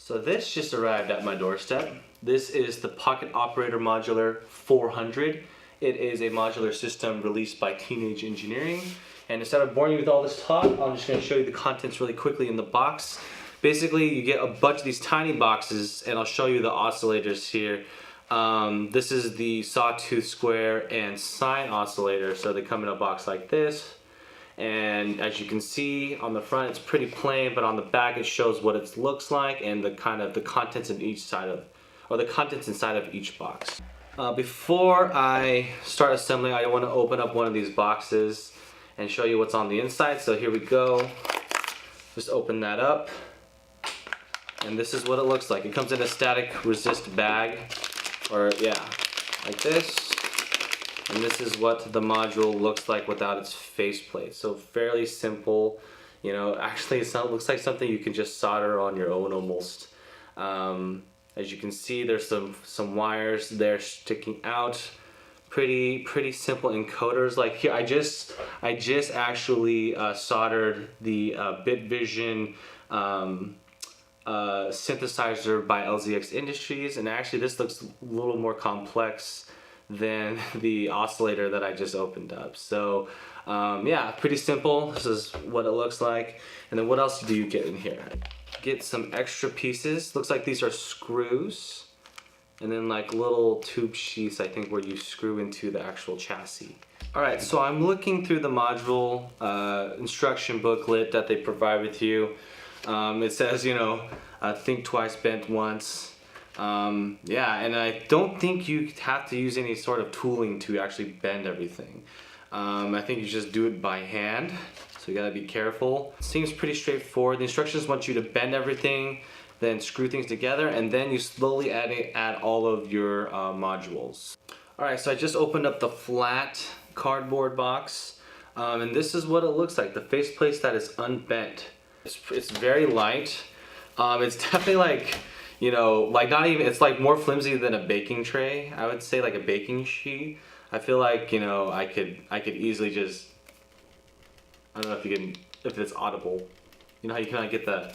So this just arrived at my doorstep. This is the Pocket Operator Modular 400. It is a modular system released by Teenage Engineering. And instead of boring you with all this talk, I'm just going to show you the contents really quickly in the box. Basically, you get a bunch of these tiny boxes, and I'll show you the oscillators here. This is the sawtooth, square, and sine oscillator. So they come in a box like this. And as you can see on the front, it's pretty plain, but on the back it shows what it looks like and the contents of each side of, or the contents inside of each box. Before I start assembling, I want to open up one of these boxes and show you what's on the inside. So here we go. Just open that up, and this is what it looks like. It comes in a static resist bag, or yeah, like this. And this is what the module looks like without its faceplate. So fairly simple. You know, actually it looks like something you can just solder on your own almost. As you can see, there's some wires there sticking out. Pretty simple encoders. Like here, I just actually soldered the BitVision synthesizer by LZX Industries, and actually this looks a little more complex than the oscillator that I just opened up. So yeah, pretty simple. This is what it looks like. And then what else do you get in here? Get some extra pieces. Looks like these are screws, and then like little tube sheaths, I think, where you screw into the actual chassis. Alright, so I'm looking through the module instruction booklet that they provide with you. It says, you know, think twice, bend once. Yeah, and I don't think you have to use any sort of tooling to actually bend everything. I think you just do it by hand, so you gotta be careful. Seems pretty straightforward. The instructions want you to bend everything, then screw things together, and then you slowly add all of your modules. Alright, so I just opened up the flat cardboard box, and this is what it looks like. The faceplate that is unbent. It's very light. It's definitely like, you know, like not even, it's like more flimsy than a baking tray. I would say like a baking sheet. I feel like, you know, I could easily just, I don't know if you can, if it's audible. You know how you kind of get the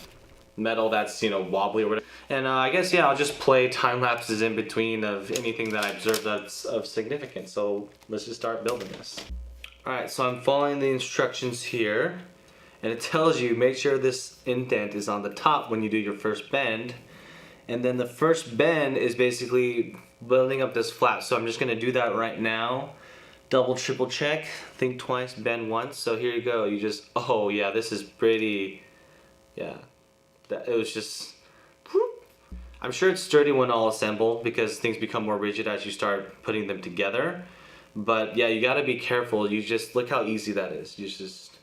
metal that's, you know, wobbly or whatever. And I guess, yeah, I'll just play time lapses in between of anything that I observed that's of significance. So let's just start building this. Alright, so I'm following the instructions here. And it tells you, make sure this indent is on the top when you do your first bend. And then the first bend is basically building up this flap. So I'm just gonna do that right now. Double, triple check, think twice, bend once. So here you go, you just, oh yeah, this is pretty, yeah. It was just, whoop. I'm sure it's sturdy when all assembled because things become more rigid as you start putting them together. But yeah, you gotta be careful. You just, look how easy that is. You just,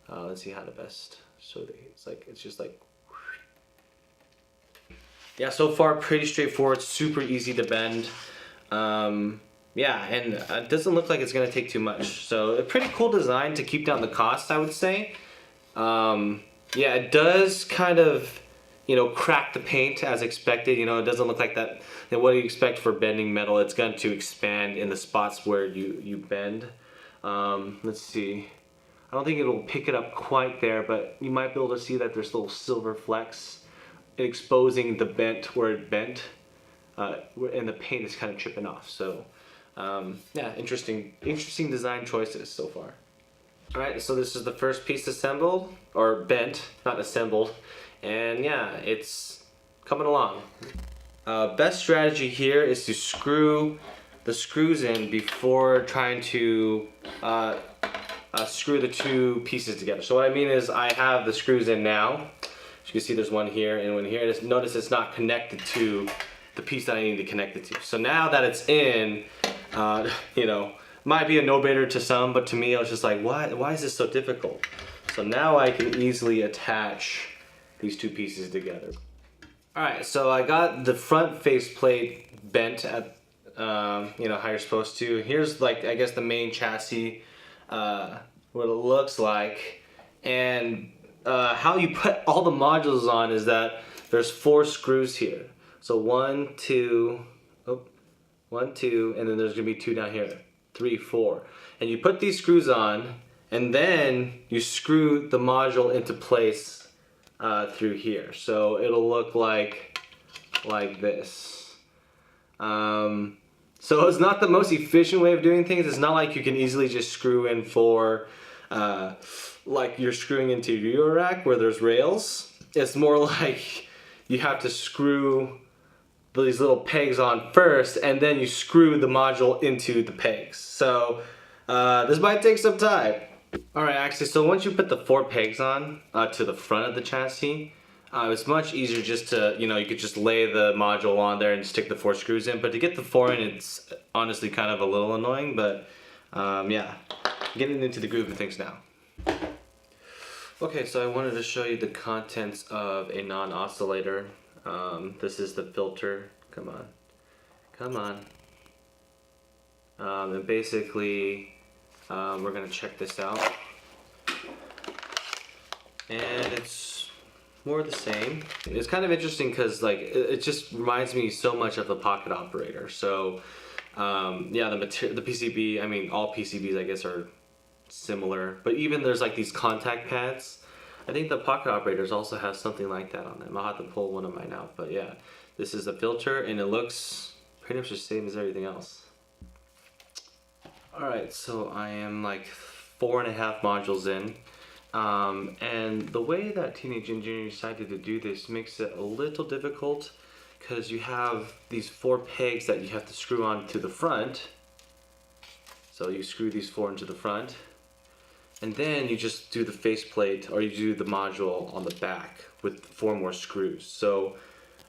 let's see how to best show it. It's just like, yeah, so far pretty straightforward, super easy to bend. Yeah, and it doesn't look like it's gonna take too much. So a pretty cool design to keep down the cost, I would say. Yeah, it does kind of, you know, crack the paint as expected. You know, it doesn't look like that. You know, what do you expect for bending metal? It's going to expand in the spots where you bend. Let's see. I don't think it'll pick it up quite there, but you might be able to see that there's little silver flecks exposing the bent where it bent, and the paint is kind of chipping off. So yeah, interesting design choices so far. Alright, so this is the first piece assembled, or bent, not assembled, and yeah, it's coming along. Best strategy here is to screw the screws in before trying to screw the two pieces together. So what I mean is, I have the screws in now. As you can see, there's one here and one here. Just notice it's not connected to the piece that I need to connect it to. So now that it's in, you know, might be a no-brainer to some, but to me, I was just like, why is this so difficult? So now I can easily attach these two pieces together. Alright, so I got the front faceplate bent at, you know, how you're supposed to. Here's like, I guess, the main chassis, what it looks like. And how you put all the modules on is that there's 4 screws here. So 1, 2, 1, 2, and then there's gonna be 2 down here. 3, 4. And you put these screws on, and then you screw the module into place through here. So it'll look like this. So it's not the most efficient way of doing things. It's not like you can easily just screw in four, like you're screwing into your rack where there's rails. It's more like you have to screw these little pegs on first, and then you screw the module into the pegs. So this might take some time. Alright, actually, so once you put the 4 pegs on to the front of the chassis, it's much easier just to, you could just lay the module on there and stick the 4 screws in. But to get the 4 in, it's honestly kind of a little annoying, but yeah, getting into the groove of things now. Okay, so I wanted to show you the contents of a non-oscillator. This is the filter. Come on. And basically, we're gonna check this out. And it's more of the same. It's kind of interesting because it just reminds me so much of the pocket operator. So yeah, the PCB, I mean all PCBs I guess are similar, but even there's like these contact pads. I think the pocket operators also have something like that on them. I'll have to pull one of mine out, but yeah, this is the filter and it looks pretty much the same as everything else. Alright, so I am like 4.5 modules in. And the way that Teenage Engineering decided to do this makes it a little difficult because you have these 4 pegs that you have to screw on to the front. So you screw these 4 into the front, and then you just do the faceplate, or you do the module on the back with 4 more screws. So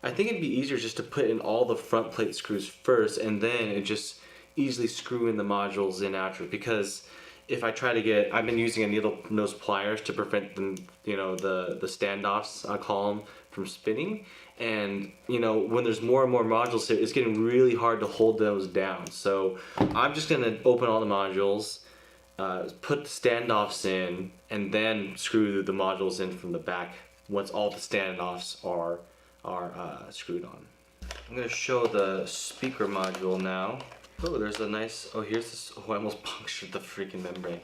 I think it'd be easier just to put in all the front plate screws first, and then it just easily screw in the modules in after, because if I try to get, I've been using a needle nose pliers to prevent them, the standoffs, I call them, from spinning. And when there's more and more modules here, it's getting really hard to hold those down. So I'm just gonna open all the modules, put the standoffs in, and then screw the modules in from the back once all the standoffs are screwed on. I'm gonna show the speaker module now. Oh, there's a nice, here's this, I almost punctured the freaking membrane.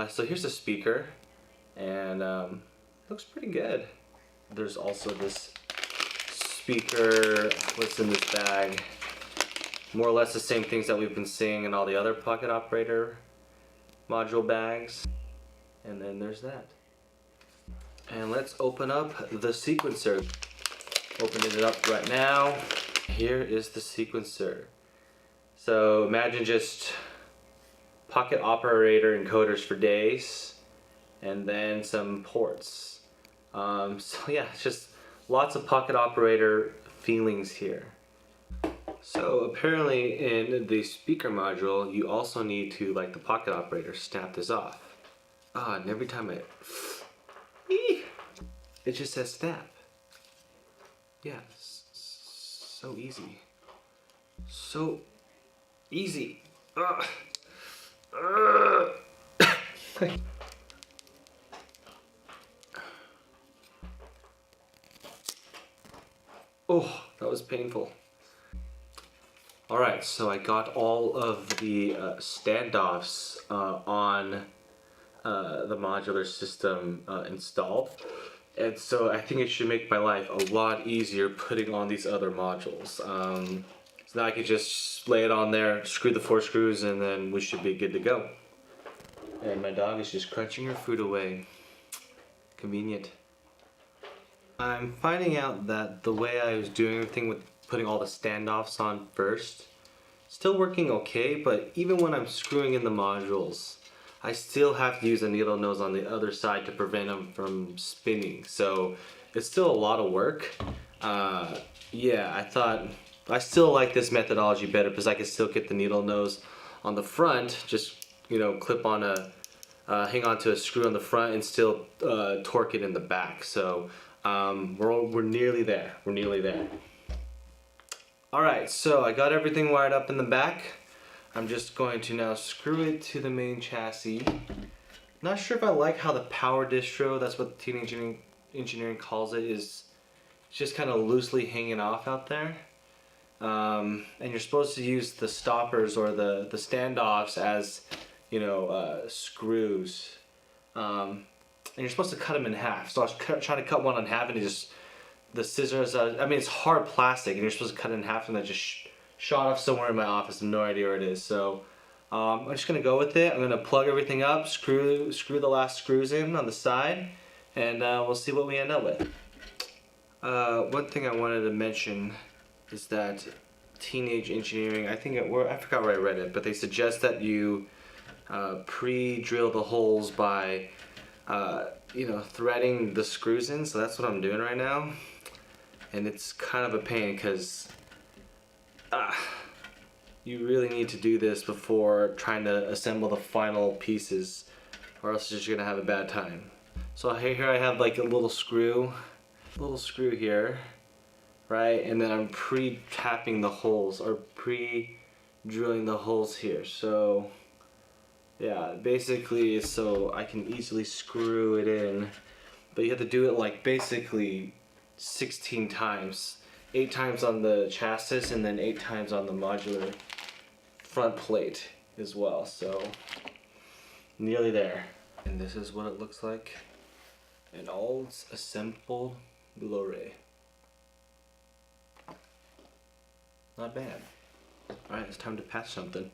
So here's the speaker, and looks pretty good. There's also this speaker, what's in this bag. More or less the same things that we've been seeing in all the other pocket operator module bags. And then there's that. And let's open up the sequencer. Opening it up right now. Here is the sequencer. So imagine just pocket operator encoders for days, and then some ports. So yeah, it's just lots of pocket operator feelings here. So apparently in the speaker module, you also need to, like the pocket operator, snap this off. And every time it just says snap. Yeah, so easy. So easy. Oh, that was painful. Alright, so I got all of the standoffs on the modular system installed. And so I think it should make my life a lot easier putting on these other modules. So now I can just lay it on there, screw the 4 screws, and then we should be good to go. And my dog is just crunching her food away. Convenient. I'm finding out that the way I was doing everything with putting all the standoffs on first, still working okay, but even when I'm screwing in the modules, I still have to use a needle nose on the other side to prevent them from spinning. So it's still a lot of work. Yeah, I still like this methodology better because I can still get the needle nose on the front, just clip on hang on to a screw on the front and still torque it in the back. So we're nearly there. We're nearly there. Alright, so I got everything wired up in the back. I'm just going to now screw it to the main chassis. Not sure if I like how the power distro, that's what Teenage Engineering calls it, is just kind of loosely hanging off out there. And you're supposed to use the stoppers or the standoffs as screws. and you're supposed to cut them in half. So I was trying to cut one in half, and the scissors, I mean, it's hard plastic, and you're supposed to cut it in half, and that just shot off somewhere in my office. I have no idea where it is. So I'm just gonna go with it. I'm gonna plug everything up, screw the last screws in on the side, and we'll see what we end up with. One thing I wanted to mention is that Teenage Engineering, I forgot where I read it, but they suggest that you pre-drill the holes by threading the screws in. So that's what I'm doing right now, and it's kind of a pain because you really need to do this before trying to assemble the final pieces, or else you're just gonna have a bad time. So here I have like a little screw here, right? And then I'm pre-tapping the holes, or pre-drilling the holes here. So yeah, basically so I can easily screw it in, but you have to do it like basically 16 times. 8 times on the chassis, and then 8 times on the modular front plate as well. So nearly there. And this is what it looks like in all its assembled glory. Not bad. Alright, it's time to patch something.